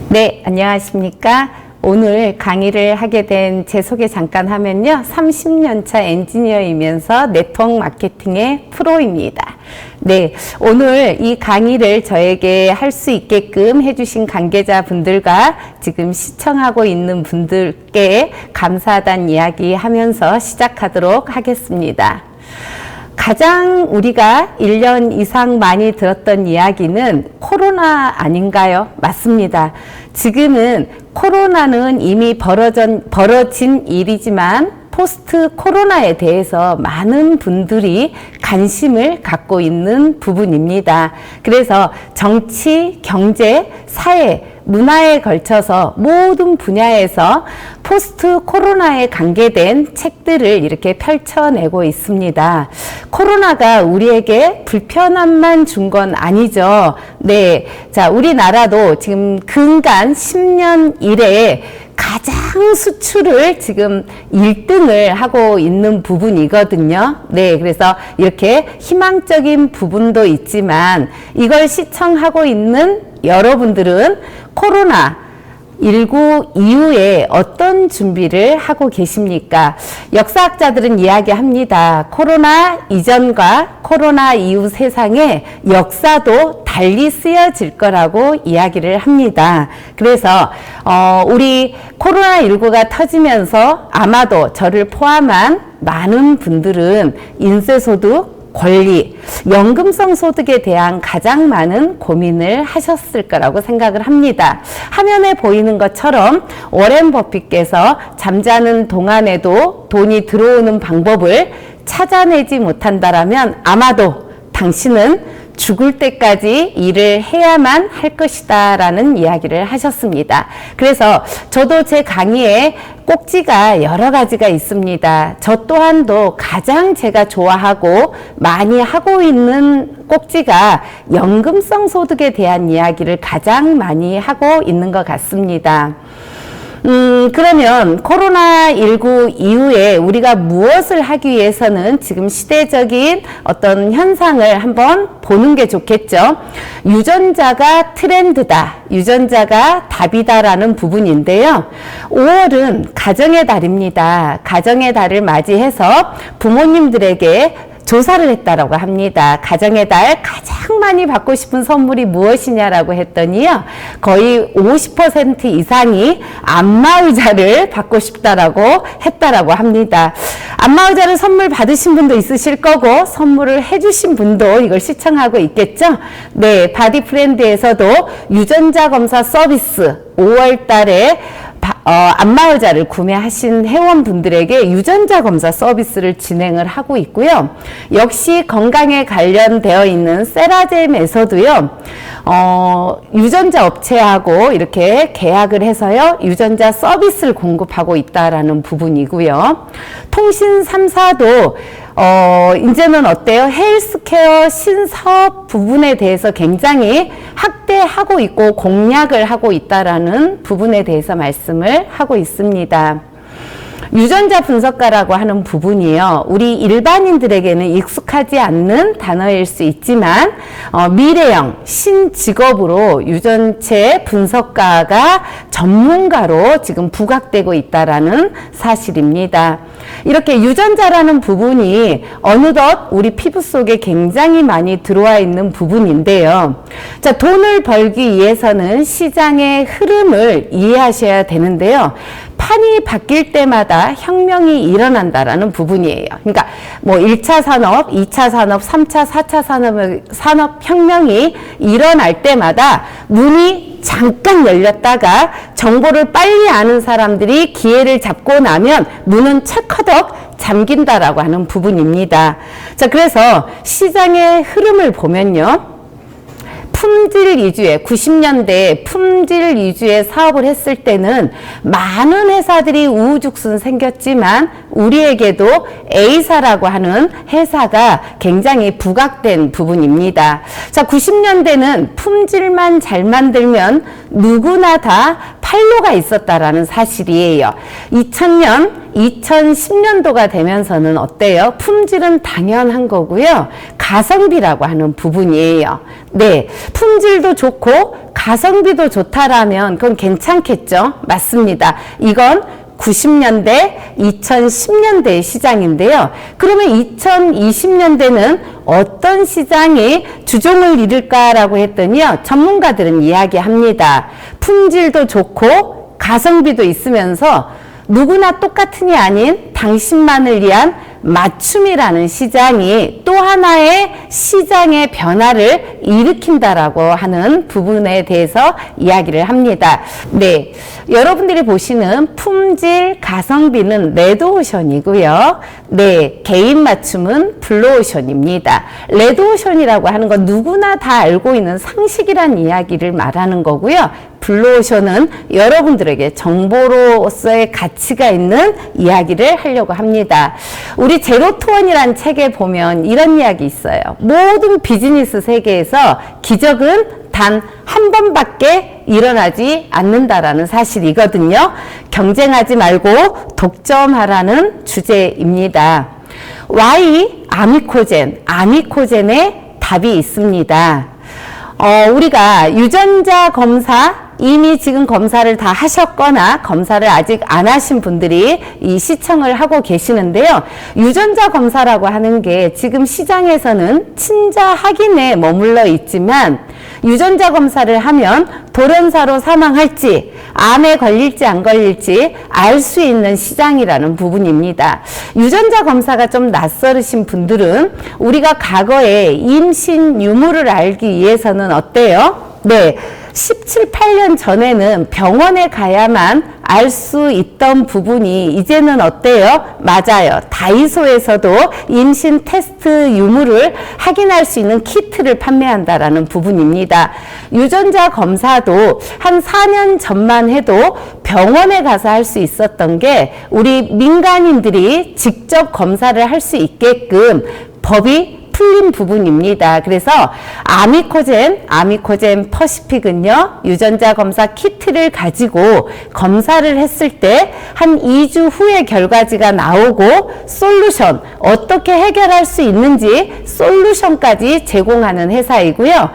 네, 안녕하십니까. 오늘 강의를 하게 된 제 소개 잠깐 하면요. 30년차 엔지니어이면서 네트워크 마케팅의 프로입니다. 네, 오늘 이 강의를 저에게 할 수 있게끔 해주신 관계자분들과 지금 시청하고 있는 분들께 감사하다는 이야기 하면서 시작하도록 하겠습니다. 가장 우리가 1년 이상 많이 들었던 이야기는 코로나 아닌가요? 맞습니다. 지금은 코로나는 이미 벌어진 일이지만 포스트 코로나에 대해서 많은 분들이 관심을 갖고 있는 부분입니다. 그래서 정치, 경제, 사회, 문화에 걸쳐서 모든 분야에서 포스트 코로나에 관계된 책들을 이렇게 펼쳐내고 있습니다. 코로나가 우리에게 불편함만 준 건 아니죠. 네. 자, 우리나라도 지금 근간 10년 이래에 가장 수출을 지금 1등을 하고 있는 부분이거든요. 네, 그래서 이렇게 희망적인 부분도 있지만 이걸 시청하고 있는 여러분들은 코로나19 이후에 어떤 준비를 하고 계십니까? 역사학자들은 이야기합니다. 코로나 이전과 코로나 이후 세상에 역사도 달리 쓰여질 거라고 이야기를 합니다. 그래서 우리 코로나19가 터지면서 아마도 저를 포함한 많은 분들은 인쇄소득, 권리, 연금성 소득에 대한 가장 많은 고민을 하셨을 거라고 생각을 합니다. 화면에 보이는 것처럼 워렌 버핏께서 잠자는 동안에도 돈이 들어오는 방법을 찾아내지 못한다라면 아마도 당신은 죽을 때까지 일을 해야만 할 것이다 라는 이야기를 하셨습니다. 그래서 저도 제 강의에 꼭지가 여러 가지가 있습니다. 저 또한도 가장 제가 좋아하고 많이 하고 있는 꼭지가 연금성 소득에 대한 이야기를 가장 많이 하고 있는 것 같습니다. 그러면 코로나19 이후에 우리가 무엇을 하기 위해서는 지금 시대적인 어떤 현상을 한번 보는 게 좋겠죠. 유전자가 트렌드다. 유전자가 답이다라는 부분인데요. 5월은 가정의 달입니다. 가정의 달을 맞이해서 부모님들에게 조사를 했다라고 합니다. 가정의 달 가장 많이 받고 싶은 선물이 무엇이냐라고 했더니요. 거의 50% 이상이 안마의자를 받고 싶다라고 했다라고 합니다. 안마의자를 선물 받으신 분도 있으실 거고 선물을 해주신 분도 이걸 시청하고 있겠죠. 네, 바디프렌드에서도 유전자 검사 서비스 5월 달에 안마의자를 구매하신 회원분들에게 유전자 검사 서비스를 진행을 하고 있고요. 역시 건강에 관련되어 있는 세라젬에서도요. 유전자 업체하고 이렇게 계약을 해서요. 유전자 서비스를 공급하고 있다라는 부분이고요. 통신 3사도 이제는 어때요? 헬스케어 신사업 부분에 대해서 굉장히 확대하고 있고 공략을 하고 있다라는 부분에 대해서 말씀을 하고 있습니다. 유전자 분석가라고 하는 부분이요. 우리 일반인들에게는 익숙하지 않는 단어일 수 있지만 미래형 신직업으로 유전체 분석가가 전문가로 지금 부각되고 있다라는 사실입니다. 이렇게 유전자라는 부분이 어느덧 우리 피부 속에 굉장히 많이 들어와 있는 부분인데요. 자, 돈을 벌기 위해서는 시장의 흐름을 이해하셔야 되는데요. 판이 바뀔 때마다 혁명이 일어난다라는 부분이에요. 그러니까 뭐 1차 산업, 2차 산업, 3차, 4차 산업 혁명이 일어날 때마다 문이 잠깐 열렸다가 정보를 빨리 아는 사람들이 기회를 잡고 나면 문은 철커덕 잠긴다라고 하는 부분입니다. 자, 그래서 시장의 흐름을 보면요. 품질 위주의 90년대에 품질 위주의 사업을 했을 때는 많은 회사들이 우후죽순 생겼지만 우리에게도 A사라고 하는 회사가 굉장히 부각된 부분입니다. 자, 90년대는 품질만 잘 만들면 누구나 다 활로가 있었다라는 사실이에요. 2000년, 2010년도가 되면서는 어때요? 품질은 당연한 거고요. 가성비라고 하는 부분이에요. 네, 품질도 좋고 가성비도 좋다라면 그건 괜찮겠죠? 맞습니다. 이건 90년대, 2010년대의 시장인데요. 그러면 2020년대는 어떤 시장이 주종을 이룰까라고 했더니요. 전문가들은 이야기합니다. 품질도 좋고 가성비도 있으면서 누구나 똑같은이 아닌 당신만을 위한 맞춤이라는 시장이 또 하나의 시장의 변화를 일으킨다라고 하는 부분에 대해서 이야기를 합니다. 네, 여러분들이 보시는 품질, 가성비는 레드오션이고요. 네, 개인 맞춤은 블루오션입니다. 레드오션이라고 하는 건 누구나 다 알고 있는 상식이란 이야기를 말하는 거고요. 블루오션은 여러분들에게 정보로서의 가치가 있는 이야기를 하려고 합니다. 우리 제로투원이라는 책에 보면 이런 이야기 있어요. 모든 비즈니스 세계에서 기적은 단 한 번밖에 일어나지 않는다라는 사실이거든요. 경쟁하지 말고 독점하라는 주제입니다. Y 아미코젠의 답이 있습니다. 우리가 유전자 검사 이미 지금 검사를 다 하셨거나 검사를 아직 안 하신 분들이 이 시청을 하고 계시는데요. 유전자 검사라고 하는 게 지금 시장에서는 친자 확인에 머물러 있지만 유전자 검사를 하면 돌연사로 사망할지 암에 걸릴지 안 걸릴지 알 수 있는 시장이라는 부분입니다. 유전자 검사가 좀 낯설으신 분들은 우리가 과거에 임신 유무를 알기 위해서는 어때요? 네, 17, 8년 전에는 병원에 가야만 알 수 있던 부분이 이제는 어때요? 맞아요. 다이소에서도 임신 테스트 유무를 확인할 수 있는 키트를 판매한다라는 부분입니다. 유전자 검사도 한 4년 전만 해도 병원에 가서 할 수 있었던 게 우리 민간인들이 직접 검사를 할 수 있게끔 법이 풀린 부분입니다. 그래서 아미코젠 퍼시픽은요, 유전자 검사 키트를 가지고 검사를 했을 때 한 2주 후에 결과지가 나오고 솔루션, 어떻게 해결할 수 있는지 솔루션까지 제공하는 회사이고요.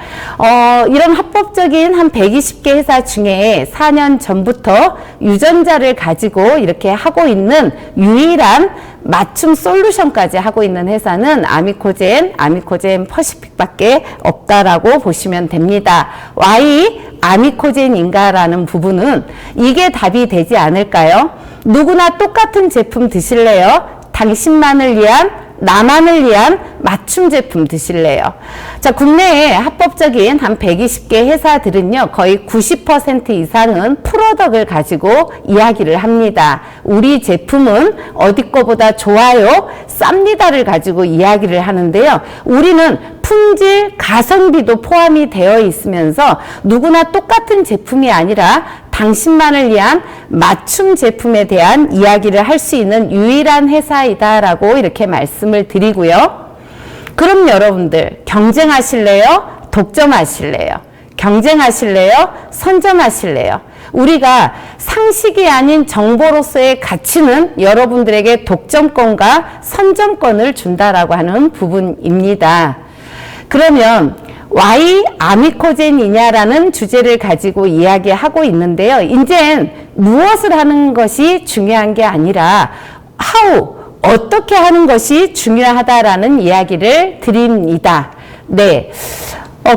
이런 합법적인 한 120개 회사 중에 4년 전부터 유전자를 가지고 이렇게 하고 있는 유일한 맞춤 솔루션까지 하고 있는 회사는 아미코젠 퍼시픽밖에 없다라고 보시면 됩니다. Y 아미코젠인가라는 부분은 이게 답이 되지 않을까요? 누구나 똑같은 제품 드실래요? 당신만을 위한, 나만을 위한 맞춤 제품 드실래요? 자, 국내에 합법적인 한 120개 회사들은요, 거의 90% 이상은 프로덕을 가지고 이야기를 합니다. 우리 제품은 어디 거보다 좋아요, 쌉니다를 가지고 이야기를 하는데요. 우리는 품질, 가성비도 포함이 되어 있으면서 누구나 똑같은 제품이 아니라 당신만을 위한 맞춤 제품에 대한 이야기를 할 수 있는 유일한 회사이다라고 이렇게 말씀을 드리고요. 그럼 여러분들 경쟁하실래요? 독점하실래요? 경쟁하실래요? 선점하실래요? 우리가 상식이 아닌 정보로서의 가치는 여러분들에게 독점권과 선점권을 준다라고 하는 부분입니다. 그러면 Y 아미코젠이냐라는 주제를 가지고 이야기하고 있는데요. 이젠 무엇을 하는 것이 중요한 게 아니라 how, 어떻게 하는 것이 중요하다라는 이야기를 드립니다. 네.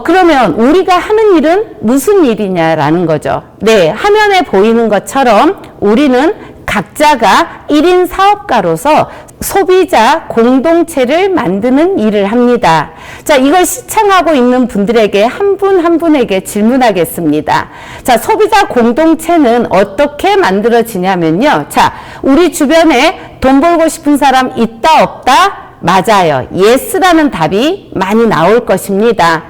그러면 우리가 하는 일은 무슨 일이냐라는 거죠. 네. 화면에 보이는 것처럼 우리는 각자가 1인 사업가로서 소비자 공동체를 만드는 일을 합니다. 자, 이걸 시청하고 있는 분들에게 한 분 한 분에게 질문하겠습니다. 자, 소비자 공동체는 어떻게 만들어지냐면요. 자, 우리 주변에 돈 벌고 싶은 사람 있다 없다? 맞아요. 예스라는 답이 많이 나올 것입니다.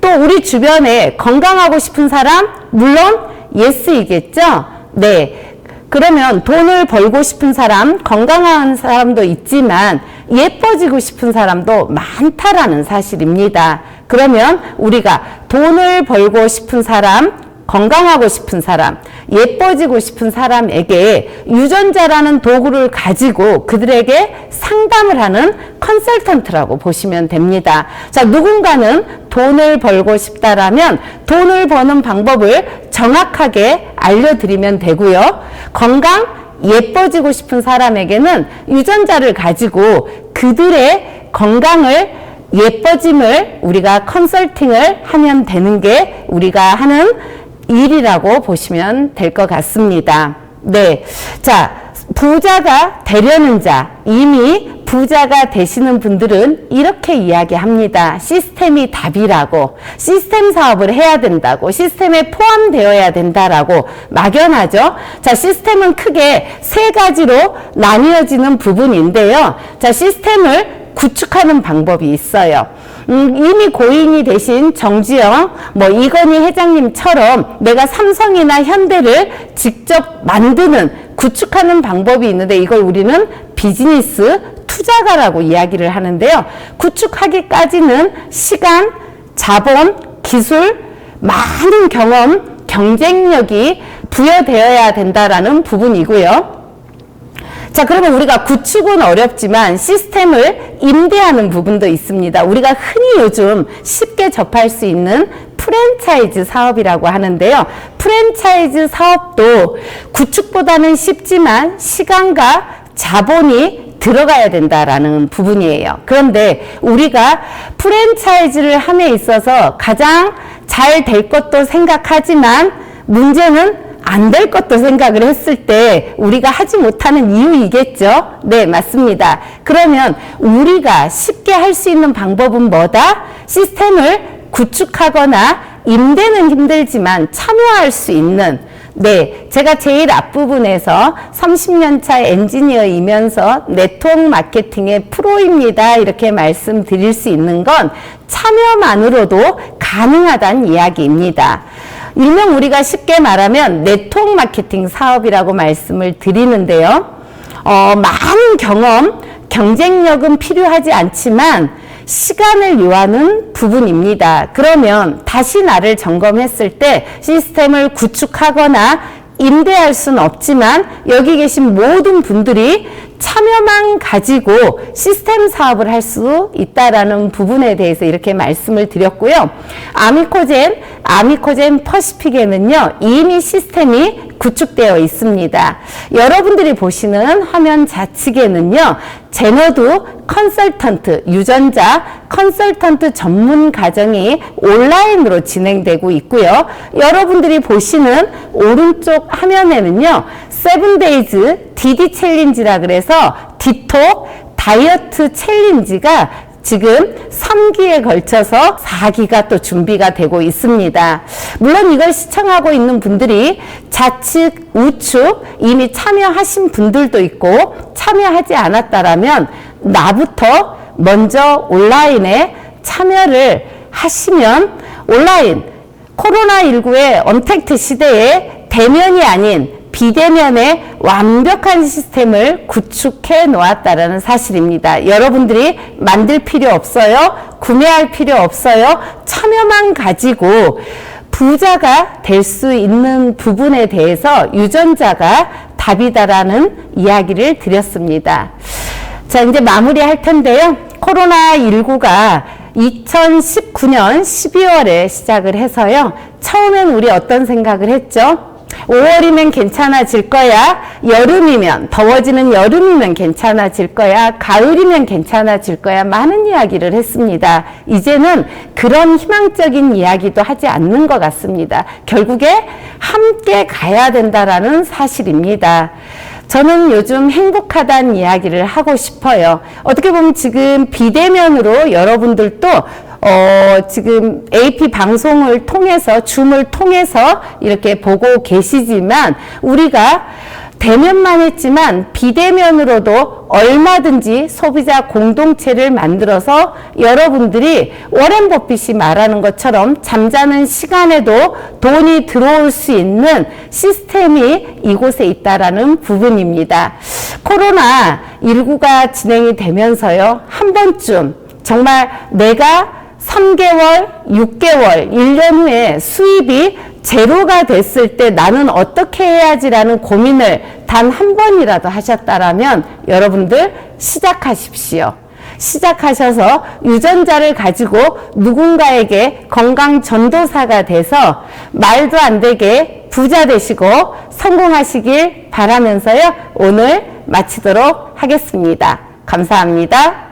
또 우리 주변에 건강하고 싶은 사람? 물론 예스이겠죠? 네. 그러면 돈을 벌고 싶은 사람, 건강한 사람도 있지만 예뻐지고 싶은 사람도 많다라는 사실입니다. 그러면 우리가 돈을 벌고 싶은 사람, 건강하고 싶은 사람, 예뻐지고 싶은 사람에게 유전자라는 도구를 가지고 그들에게 상담을 하는 컨설턴트라고 보시면 됩니다. 자, 누군가는 돈을 벌고 싶다라면 돈을 버는 방법을 정확하게 알려드리면 되고요. 건강, 예뻐지고 싶은 사람에게는 유전자를 가지고 그들의 건강을, 예뻐짐을 우리가 컨설팅을 하면 되는 게 우리가 하는 일이라고 보시면 될 것 같습니다. 네. 자, 부자가 되려는 자, 이미 부자가 되시는 분들은 이렇게 이야기합니다. 시스템이 답이라고, 시스템 사업을 해야 된다고, 시스템에 포함되어야 된다라고 막연하죠. 자, 시스템은 크게 세 가지로 나뉘어지는 부분인데요. 자, 시스템을 구축하는 방법이 있어요. 이미 고인이 되신 정주영, 이건희 회장님처럼 내가 삼성이나 현대를 직접 만드는, 구축하는 방법이 있는데 이걸 우리는 비즈니스 투자가라고 이야기를 하는데요. 구축하기까지는 시간, 자본, 기술, 많은 경험, 경쟁력이 부여되어야 된다라는 부분이고요. 자, 그러면 우리가 구축은 어렵지만 시스템을 임대하는 부분도 있습니다. 우리가 흔히 요즘 쉽게 접할 수 있는 프랜차이즈 사업이라고 하는데요. 프랜차이즈 사업도 구축보다는 쉽지만 시간과 자본이 들어가야 된다라는 부분이에요. 그런데 우리가 프랜차이즈를 함에 있어서 가장 잘 될 것도 생각하지만 문제는 안 될 것도 생각을 했을 때 우리가 하지 못하는 이유이겠죠? 네, 맞습니다. 그러면 우리가 쉽게 할 수 있는 방법은 뭐다? 시스템을 구축하거나 임대는 힘들지만 참여할 수 있는, 네, 제가 제일 앞부분에서 30년 차 엔지니어이면서 네트워크 마케팅의 프로입니다. 이렇게 말씀드릴 수 있는 건 참여만으로도 가능하다는 이야기입니다. 일명 우리가 쉽게 말하면 네트워크 마케팅 사업이라고 말씀을 드리는데요. 많은 경험, 경쟁력은 필요하지 않지만 시간을 요하는 부분입니다. 그러면 다시 나를 점검했을 때 시스템을 구축하거나 임대할 수는 없지만 여기 계신 모든 분들이 참여만 가지고 시스템 사업을 할 수 있다라는 부분에 대해서 이렇게 말씀을 드렸고요. 아미코젠 퍼시픽에는요, 이미 시스템이 구축되어 있습니다. 여러분들이 보시는 화면 좌측에는요, 제너두 컨설턴트, 유전자 컨설턴트 전문 과정이 온라인으로 진행되고 있고요. 여러분들이 보시는 오른쪽 화면에는요, 7days DD 챌린지라 그래서 디톡 다이어트 챌린지가 지금 3기에 걸쳐서 4기가 또 준비가 되고 있습니다. 물론 이걸 시청하고 있는 분들이 좌측, 우측 이미 참여하신 분들도 있고 참여하지 않았다라면 나부터 먼저 온라인에 참여를 하시면 온라인 코로나19의 언택트 시대에 대면이 아닌 비대면의 완벽한 시스템을 구축해 놓았다라는 사실입니다. 여러분들이 만들 필요 없어요. 구매할 필요 없어요. 참여만 가지고 부자가 될 수 있는 부분에 대해서 유전자가 답이다라는 이야기를 드렸습니다. 자, 이제 마무리할 텐데요. 코로나19가 2019년 12월에 시작을 해서요. 처음엔 우리 어떤 생각을 했죠? 5월이면 괜찮아질 거야. 여름이면, 더워지는 여름이면 괜찮아질 거야. 가을이면 괜찮아질 거야. 많은 이야기를 했습니다. 이제는 그런 희망적인 이야기도 하지 않는 것 같습니다. 결국에 함께 가야 된다라는 사실입니다. 저는 요즘 행복하다는 이야기를 하고 싶어요. 어떻게 보면 지금 비대면으로 여러분들도 지금 AP 방송을 통해서, 줌을 통해서 이렇게 보고 계시지만 우리가 대면만 했지만 비대면으로도 얼마든지 소비자 공동체를 만들어서 여러분들이 워렌 버핏이 말하는 것처럼 잠자는 시간에도 돈이 들어올 수 있는 시스템이 이곳에 있다라는 부분입니다. 코로나19가 진행이 되면서요, 한 번쯤 정말 내가 3개월, 6개월, 1년 후에 수입이 제로가 됐을 때 나는 어떻게 해야지라는 고민을 단 한 번이라도 하셨다라면 여러분들 시작하십시오. 시작하셔서 유전자를 가지고 누군가에게 건강 전도사가 돼서 말도 안 되게 부자 되시고 성공하시길 바라면서요. 오늘 마치도록 하겠습니다. 감사합니다.